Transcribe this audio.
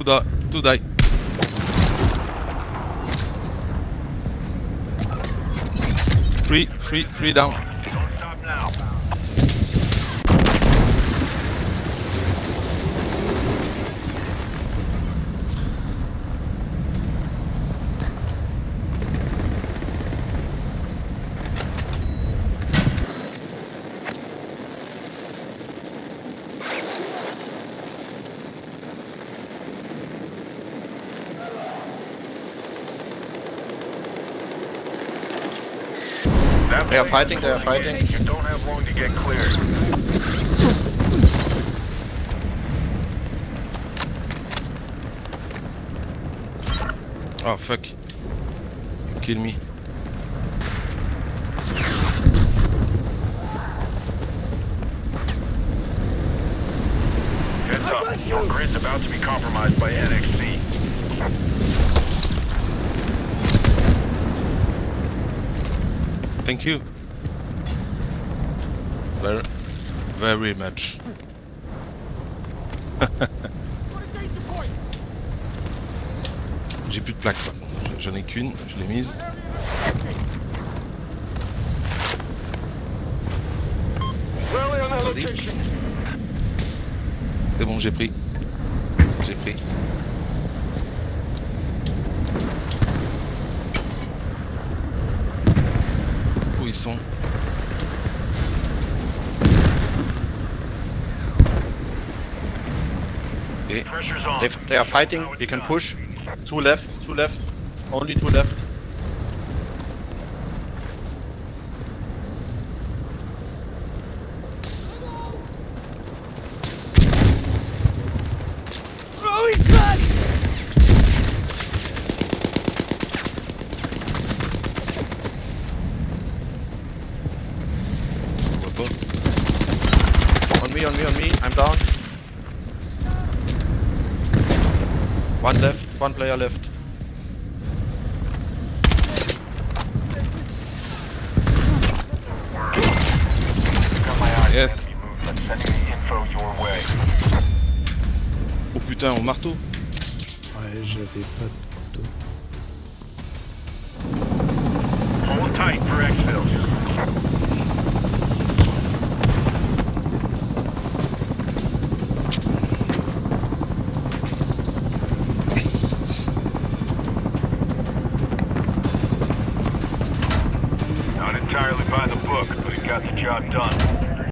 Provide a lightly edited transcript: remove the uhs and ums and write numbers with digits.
Two die. Three down. Don't stop now. They are fighting, they are fighting. You don't have long to get cleared. Oh fuck. Kill me. Heads up. Your grid's about to be compromised by NXC. Thank you. Very much. J'ai plus de plaques quoi. J'en ai qu'une, je l'ai mise. Vas-y. C'est bon, j'ai pris. J'ai pris. Où ils sont? Et Pressure's on. They are fighting, we can push. Two left, only two left. on voit pas. On me, I'm down. One left, one player left. Got my eyes Yes. on enemy movement. Sending the info your way. Oh putain, au marteau. Ouais, j'avais pas de couteau. Hold tight for exfil. Not entirely by the book, but it got the job done.